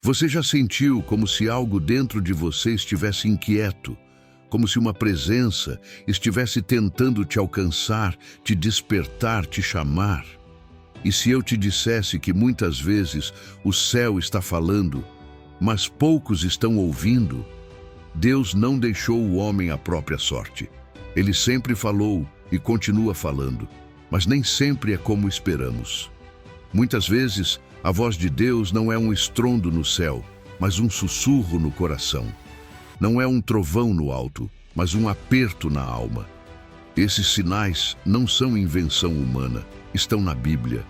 Você já sentiu como se algo dentro de você estivesse inquieto, como se uma presença estivesse tentando te alcançar, te despertar, te chamar? E se eu te dissesse que muitas vezes o céu está falando, mas poucos estão ouvindo? Deus não deixou o homem à própria sorte. Ele sempre falou e continua falando, mas nem sempre é como esperamos. Muitas vezes, a voz de Deus não é um estrondo no céu, mas um sussurro no coração. Não é um trovão no alto, mas um aperto na alma. Esses sinais não são invenção humana, estão na Bíblia.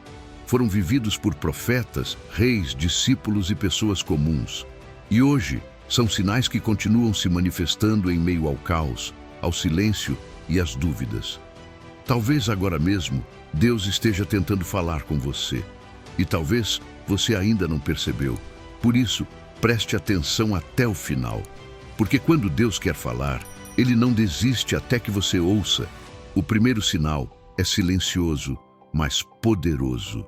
Foram vividos por profetas, reis, discípulos e pessoas comuns. E hoje, são sinais que continuam se manifestando em meio ao caos, ao silêncio e às dúvidas. Talvez agora mesmo Deus esteja tentando falar com você. E talvez você ainda não percebeu. Por isso, preste atenção até o final. Porque quando Deus quer falar, Ele não desiste até que você ouça. O primeiro sinal é silencioso, mas poderoso.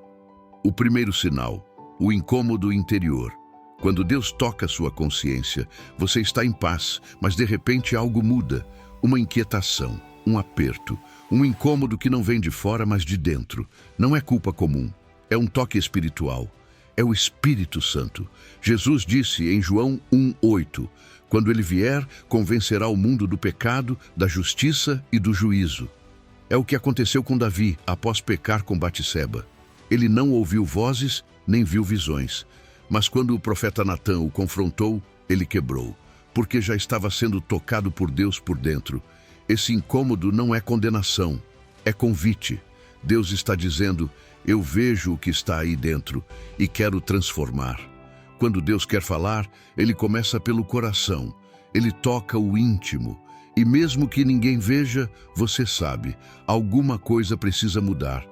O primeiro sinal, o incômodo interior. Quando Deus toca sua consciência, você está em paz, mas de repente algo muda. Uma inquietação, um aperto, um incômodo que não vem de fora, mas de dentro. Não é culpa comum, é um toque espiritual. É o Espírito Santo. Jesus disse em João 1:8, quando Ele vier, convencerá o mundo do pecado, da justiça e do juízo. É o que aconteceu com Davi após pecar com Batseba. Ele não ouviu vozes, nem viu visões. Mas quando o profeta Natã o confrontou, ele quebrou, porque já estava sendo tocado por Deus por dentro. Esse incômodo não é condenação, é convite. Deus está dizendo, eu vejo o que está aí dentro e quero transformar. Quando Deus quer falar, Ele começa pelo coração. Ele toca o íntimo. E mesmo que ninguém veja, você sabe, alguma coisa precisa mudar.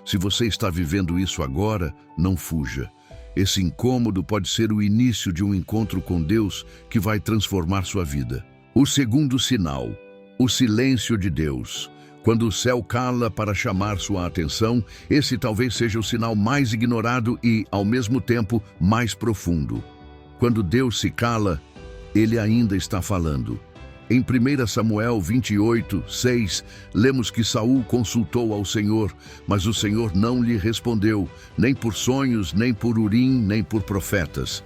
Se você está vivendo isso agora, não fuja. Esse incômodo pode ser o início de um encontro com Deus que vai transformar sua vida. O segundo sinal, o silêncio de Deus. Quando o céu cala para chamar sua atenção, esse talvez seja o sinal mais ignorado e, ao mesmo tempo, mais profundo. Quando Deus se cala, Ele ainda está falando. Em 1 Samuel 28:6, lemos que Saul consultou ao Senhor, mas o Senhor não lhe respondeu, nem por sonhos, nem por Urim, nem por profetas.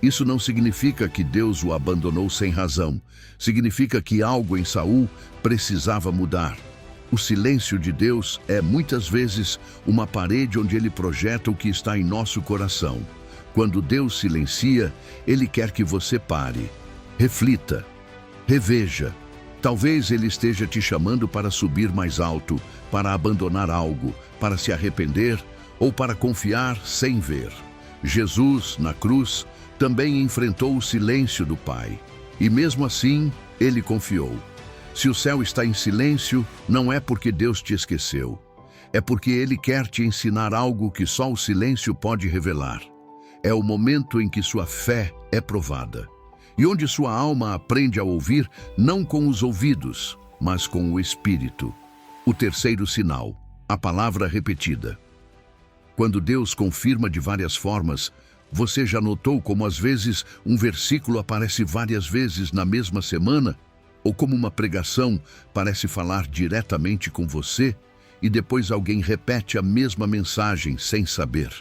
Isso não significa que Deus o abandonou sem razão. Significa que algo em Saul precisava mudar. O silêncio de Deus é, muitas vezes, uma parede onde Ele projeta o que está em nosso coração. Quando Deus silencia, Ele quer que você pare, reflita, reveja. Talvez Ele esteja te chamando para subir mais alto, para abandonar algo, para se arrepender ou para confiar sem ver. Jesus, na cruz, também enfrentou o silêncio do Pai. E mesmo assim, Ele confiou. Se o céu está em silêncio, não é porque Deus te esqueceu. É porque Ele quer te ensinar algo que só o silêncio pode revelar. É o momento em que sua fé é provada. E onde sua alma aprende a ouvir, não com os ouvidos, mas com o Espírito. O terceiro sinal, a palavra repetida. Quando Deus confirma de várias formas, você já notou como às vezes um versículo aparece várias vezes na mesma semana? Ou como uma pregação parece falar diretamente com você e depois alguém repete a mesma mensagem sem saber?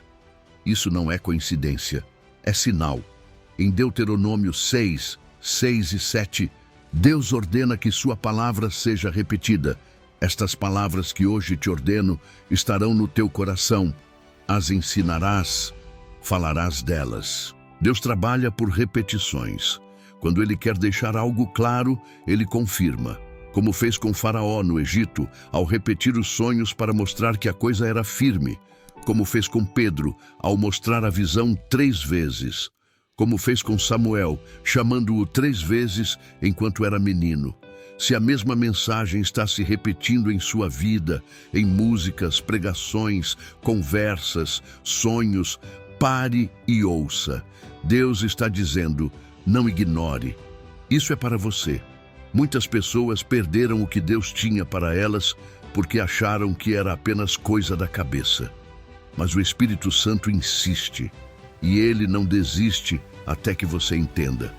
Isso não é coincidência, é sinal. Em Deuteronômio 6:6 e 7, Deus ordena que sua palavra seja repetida. Estas palavras que hoje te ordeno estarão no teu coração. As ensinarás, falarás delas. Deus trabalha por repetições. Quando Ele quer deixar algo claro, Ele confirma. Como fez com Faraó no Egito, ao repetir os sonhos para mostrar que a coisa era firme. Como fez com Pedro, ao mostrar a visão 3 vezes. Como fez com Samuel, chamando-o 3 vezes enquanto era menino. Se a mesma mensagem está se repetindo em sua vida, em músicas, pregações, conversas, sonhos, pare e ouça. Deus está dizendo, não ignore. Isso é para você. Muitas pessoas perderam o que Deus tinha para elas porque acharam que era apenas coisa da cabeça. Mas o Espírito Santo insiste, e Ele não desiste até que você entenda.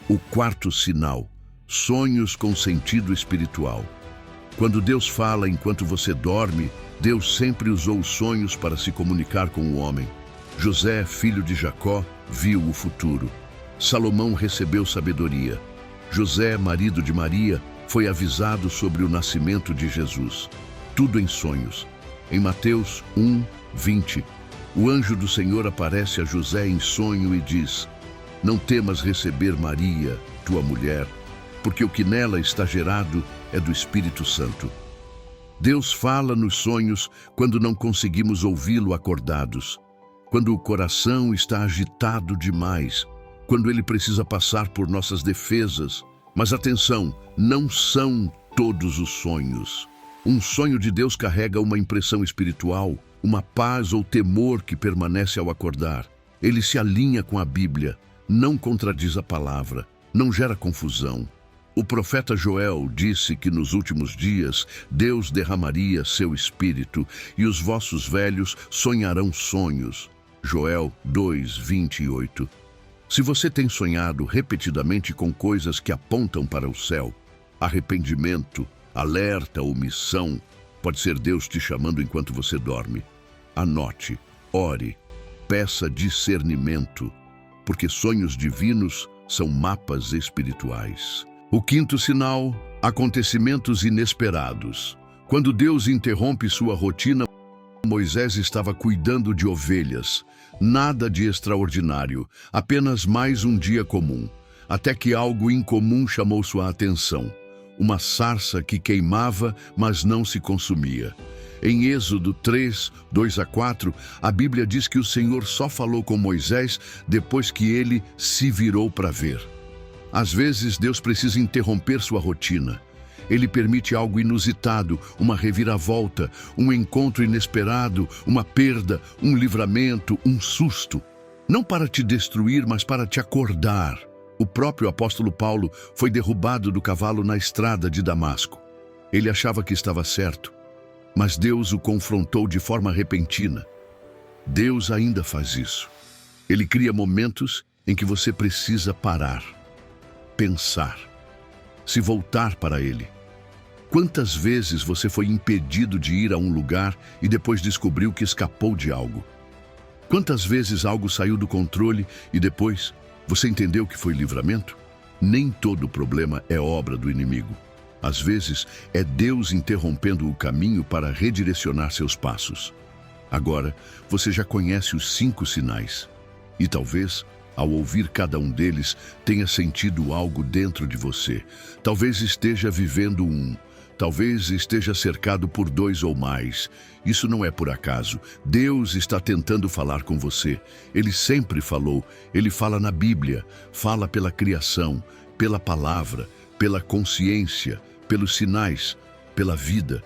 O quarto sinal: sonhos com sentido espiritual. Quando Deus fala enquanto você dorme, Deus sempre usou os sonhos para se comunicar com o homem. José, filho de Jacó, viu o futuro. Salomão recebeu sabedoria. José, marido de Maria, foi avisado sobre o nascimento de Jesus. Tudo em sonhos. Em Mateus 1:20, o anjo do Senhor aparece a José em sonho e diz: "Não temas receber Maria, tua mulher, porque o que nela está gerado é do Espírito Santo." Deus fala nos sonhos quando não conseguimos ouvi-lo acordados, quando o coração está agitado demais, quando ele precisa passar por nossas defesas. Mas atenção, não são todos os sonhos. Um sonho de Deus carrega uma impressão espiritual, uma paz ou temor que permanece ao acordar. Ele se alinha com a Bíblia, não contradiz a palavra, não gera confusão. O profeta Joel disse que nos últimos dias Deus derramaria seu espírito e os vossos velhos sonharão sonhos. Joel 2:28. Se você tem sonhado repetidamente com coisas que apontam para o céu, arrependimento, alerta ou missão, pode ser Deus te chamando enquanto você dorme. Anote, ore, peça discernimento, porque sonhos divinos são mapas espirituais. O quinto sinal: acontecimentos inesperados. Quando Deus interrompe sua rotina, Moisés estava cuidando de ovelhas. Nada de extraordinário, apenas mais um dia comum, até que algo incomum chamou sua atenção. Uma sarça que queimava, mas não se consumia. Em Êxodo 3:2-4, a Bíblia diz que o Senhor só falou com Moisés depois que ele se virou para ver. Às vezes, Deus precisa interromper sua rotina. Ele permite algo inusitado, uma reviravolta, um encontro inesperado, uma perda, um livramento, um susto. Não para te destruir, mas para te acordar. O próprio apóstolo Paulo foi derrubado do cavalo na estrada de Damasco. Ele achava que estava certo, mas Deus o confrontou de forma repentina. Deus ainda faz isso. Ele cria momentos em que você precisa parar, pensar, se voltar para Ele. Quantas vezes você foi impedido de ir a um lugar e depois descobriu que escapou de algo? Quantas vezes algo saiu do controle e depois você entendeu que foi livramento? Nem todo problema é obra do inimigo. Às vezes, é Deus interrompendo o caminho para redirecionar seus passos. Agora, você já conhece os 5 sinais. E talvez, ao ouvir cada um deles, tenha sentido algo dentro de você. Talvez esteja vivendo um. Talvez esteja cercado por 2 ou mais. Isso não é por acaso. Deus está tentando falar com você. Ele sempre falou. Ele fala na Bíblia. Fala pela criação, pela palavra, pela consciência, pelos sinais, pela vida.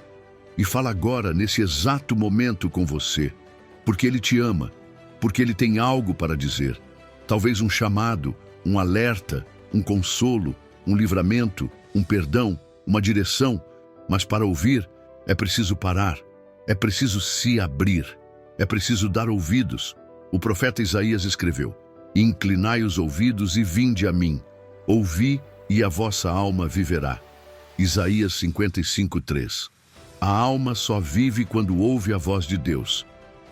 E fala agora, nesse exato momento com você. Porque Ele te ama. Porque Ele tem algo para dizer. Talvez um chamado, um alerta, um consolo, um livramento, um perdão, uma direção. Mas para ouvir, é preciso parar, é preciso se abrir, é preciso dar ouvidos. O profeta Isaías escreveu: "Inclinai os ouvidos e vinde a mim. Ouvi e a vossa alma viverá." Isaías 55:3. A alma só vive quando ouve a voz de Deus,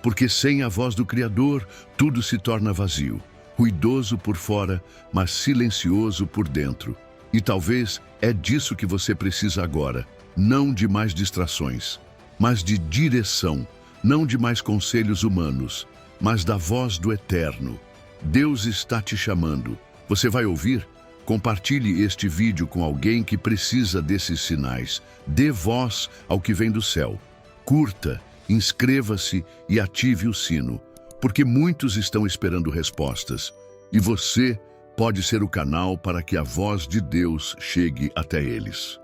porque sem a voz do Criador, tudo se torna vazio, ruidoso por fora, mas silencioso por dentro. E talvez é disso que você precisa agora. Não de mais distrações, mas de direção, não de mais conselhos humanos, mas da voz do Eterno. Deus está te chamando. Você vai ouvir? Compartilhe este vídeo com alguém que precisa desses sinais. Dê voz ao que vem do céu. Curta, inscreva-se e ative o sino, porque muitos estão esperando respostas, e você pode ser o canal para que a voz de Deus chegue até eles.